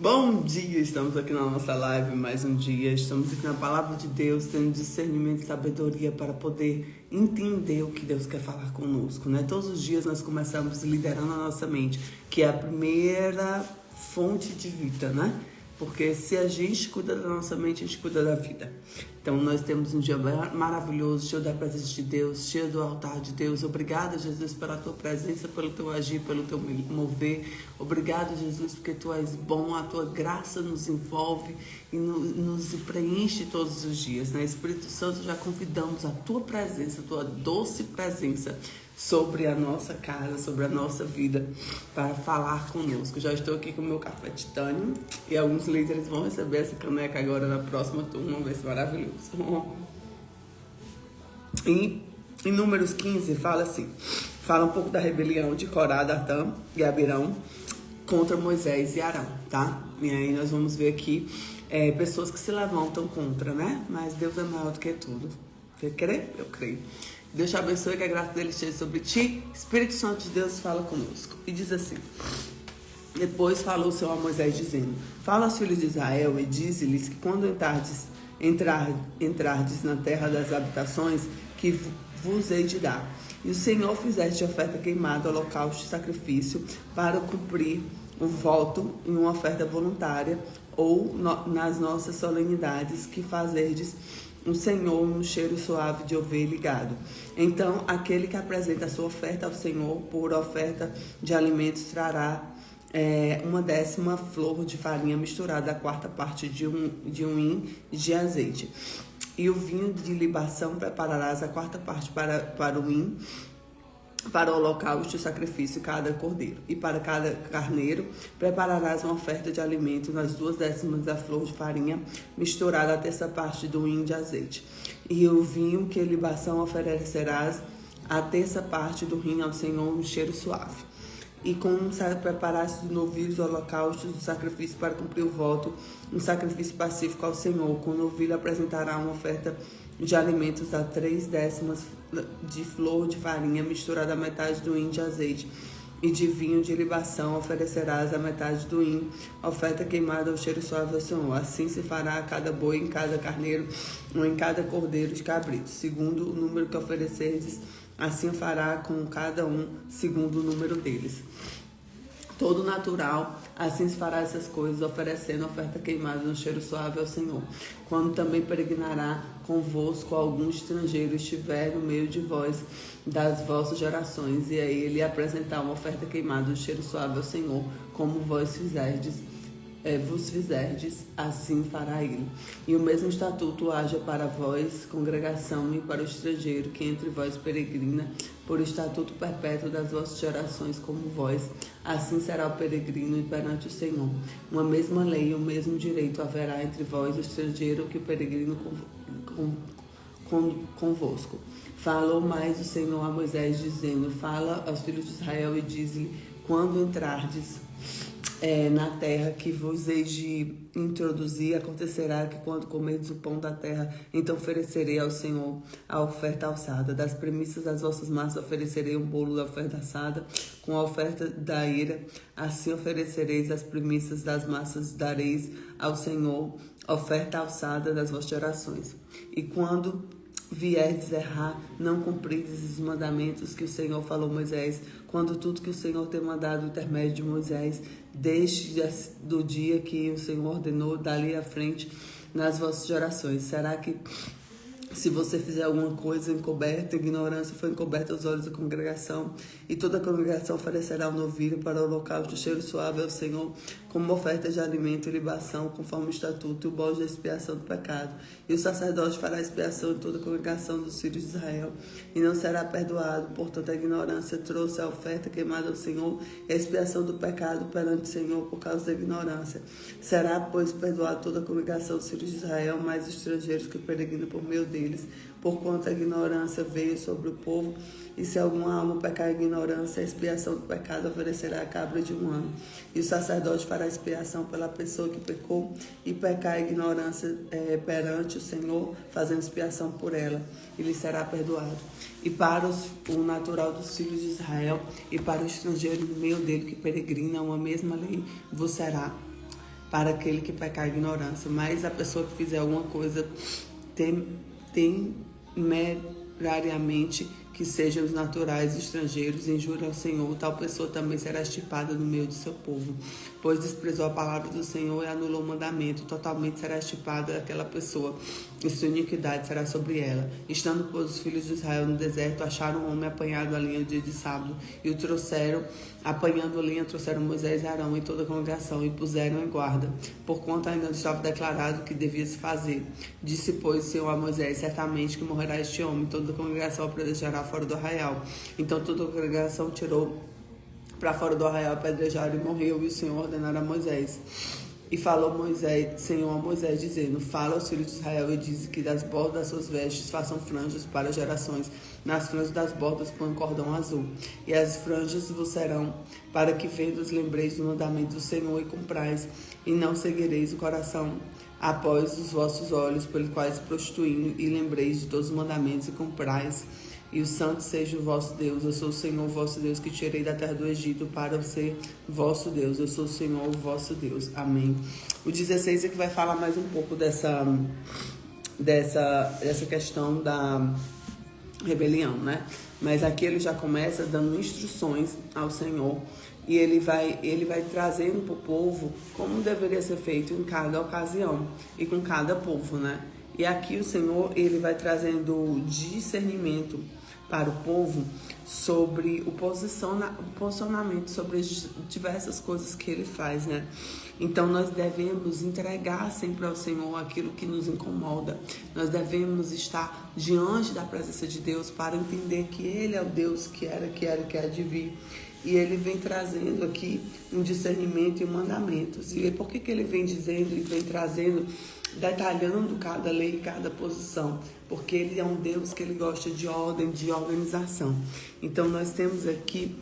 Bom dia, estamos aqui na nossa live mais um dia, estamos aqui na Palavra de Deus, tendo discernimento e sabedoria para poder entender o que Deus quer falar conosco, né? Todos os dias nós começamos liderando a nossa mente, que é a primeira fonte de vida, né? Porque se a gente cuida da nossa mente, a gente cuida da vida. Então nós temos um dia maravilhoso, cheio da presença de Deus, cheio do altar de Deus. Obrigada, Jesus, pela tua presença, pelo teu agir, pelo teu mover. Obrigado, Jesus, porque tu és bom, a tua graça nos envolve e nos preenche todos os dias, né? Espírito Santo, já convidamos a tua presença, a tua doce presença sobre a nossa casa, sobre a nossa vida, para falar conosco. Já estou aqui com o meu café titânio e alguns líderes vão receber essa caneca agora na próxima turma, vai ser maravilhoso. E em Números 15 fala assim, fala um pouco da rebelião de Corá, Datã e Abirão contra Moisés e Arão, tá? E aí nós vamos ver aqui pessoas que se levantam contra, né? Mas Deus é maior do que tudo. Você crê? Eu creio. Deus te abençoe, que a graça dele esteja sobre ti. Espírito Santo de Deus fala conosco. E diz assim: depois falou o Senhor a Moisés, dizendo: fala aos filhos de Israel e dize-lhes que quando entrardes na terra das habitações que vos hei de dar, e o Senhor fizeste oferta queimada, holocausto e sacrifício, para cumprir o voto em uma oferta voluntária, ou nas nossas solenidades que fazerdes o Senhor um cheiro suave de ovelha ligado. Então, aquele que apresenta a sua oferta ao Senhor por oferta de alimentos trará uma 10ª flor de farinha misturada, a 4ª parte de um hin de azeite. E o vinho de libação prepararás a 4ª parte para o hin, para o holocausto e o sacrifício, cada cordeiro. E para cada carneiro prepararás uma oferta de alimento nas 2/10 da flor de farinha misturada, a 3ª parte do hin de azeite. E o vinho que libação oferecerás a 3ª parte do hin ao Senhor, um cheiro suave. E preparaste os novilhos, holocaustos, o sacrifício para cumprir o voto, um sacrifício pacífico ao Senhor. Com o novilho apresentará uma oferta de alimentos a 3/10 de flor de farinha misturada a metade do hin de azeite, e de vinho de libação oferecerás a metade do hin, oferta queimada ao cheiro suave ao Senhor. Assim se fará a cada boi, em cada carneiro ou em cada cordeiro de cabrito, segundo o número que oferecerdes, assim fará com cada um, segundo o número deles. Todo natural, assim se fará essas coisas, oferecendo oferta queimada no cheiro suave ao Senhor. Quando também peregrinará convosco algum estrangeiro estiver no meio de vós, das vossas gerações, e a ele apresentar uma oferta queimada no cheiro suave ao Senhor, como vos fizerdes, assim fará ele. E o mesmo estatuto haja para vós, congregação, e para o estrangeiro que entre vós peregrina, por estatuto perpétuo das vossas gerações como vós, assim será o peregrino perante o Senhor. Uma mesma lei e o mesmo direito haverá entre vós, o estrangeiro, que o peregrino convosco. Falou mais o Senhor a Moisés, dizendo: fala aos filhos de Israel e diz-lhe: quando entrardes na terra que vos hei de introduzir, acontecerá que quando comerdes o pão da terra, então oferecerei ao Senhor a oferta alçada. Das premissas das vossas massas oferecerei um bolo da oferta assada, com a oferta da ira. Assim oferecereis as premissas das massas, dareis ao Senhor oferta alçada das vossas gerações. E quando vierdes errar, não cumprides os mandamentos que o Senhor falou a Moisés, quando tudo que o Senhor tem mandado no intermédio de Moisés, desde do dia que o Senhor ordenou, dali à frente, nas vossas gerações. Será que se você fizer alguma coisa encoberta, ignorância foi encoberta aos olhos da congregação, e toda a congregação oferecerá um novilho para o holocausto, cheiro suave ao Senhor, como oferta de alimento e libação, conforme o estatuto, e o bode da expiação do pecado. E o sacerdote fará expiação em toda a congregação dos filhos de Israel, e não será perdoado. Portanto, a ignorância trouxe a oferta queimada ao Senhor, e a expiação do pecado perante o Senhor por causa da ignorância. Será, pois, perdoado toda a congregação dos filhos de Israel, mais os estrangeiros que peregrinam por meio deles, porquanto a ignorância veio sobre o povo. E se alguma alma pecar em ignorância, a expiação do pecado oferecerá a cabra de 1 ano. E o sacerdote fará expiação pela pessoa que pecou e pecar a ignorância perante o Senhor, fazendo expiação por ela, e lhe será perdoado. E para o natural dos filhos de Israel e para o estrangeiro no meio dele que peregrina, uma mesma lei vos será. para aquele que pecar a ignorância. Mas a pessoa que fizer alguma coisa temerariamente, que sejam os naturais estrangeiros, injúria ao Senhor, tal pessoa também será estipada no meio do seu povo, pois desprezou a palavra do Senhor e anulou o mandamento, totalmente será estipada aquela pessoa, e sua iniquidade será sobre ela. Estando, pois, os filhos de Israel no deserto, acharam um homem apanhado a linha no dia de sábado, e o trouxeram, apanhando a linha, trouxeram Moisés e Arão e toda a congregação, e puseram em guarda, porquanto ainda não estava declarado o que devia se fazer. Disse, pois, o Senhor a Moisés: certamente que morrerá este homem, toda a congregação apedrejará fora do arraial. Então toda a congregação tirou para fora do arraial, apedrejaram e morreu, e o Senhor ordenara a Moisés. E falou Senhor a Moisés, dizendo: fala aos filhos de Israel e diz que das bordas das suas vestes façam franjas para gerações. Nas franjas das bordas põe um cordão azul. E as franjas vos serão para que vendo os lembreis do mandamento do Senhor e cumprais, e não seguireis o coração após os vossos olhos, pelos quais prostituindo, e lembreis de todos os mandamentos e cumprais. E o santo seja o vosso Deus. Eu sou o Senhor, o vosso Deus, que tirei da terra do Egito para ser vosso Deus. Eu sou o Senhor, o vosso Deus. Amém. O 16 é que vai falar mais um pouco dessa questão da rebelião, né? Mas aqui ele já começa dando instruções ao Senhor. E ele vai trazendo para o povo como deveria ser feito em cada ocasião e com cada povo, né? E aqui o Senhor, ele vai trazendo discernimento para o povo sobre o posicionamento sobre as diversas coisas que ele faz, né? Então nós devemos entregar sempre ao Senhor aquilo que nos incomoda. Nós devemos estar diante da presença de Deus para entender que Ele é o Deus que era, que há de vir. E ele vem trazendo aqui um discernimento e mandamentos. E por que ele vem dizendo e vem trazendo, detalhando cada lei e cada posição? Porque ele é um Deus que ele gosta de ordem, de organização. Então nós temos aqui,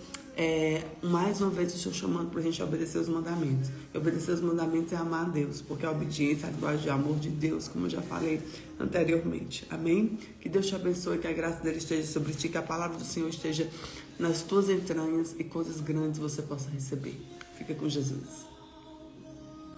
mais uma vez, eu estou chamando para a gente obedecer os mandamentos. E obedecer os mandamentos é amar a Deus, porque a obediência é a linguagem de amor de Deus, como eu já falei anteriormente. Amém? Que Deus te abençoe, que a graça dele esteja sobre ti, que a palavra do Senhor esteja nas tuas entranhas e coisas grandes você possa receber. Fica com Jesus.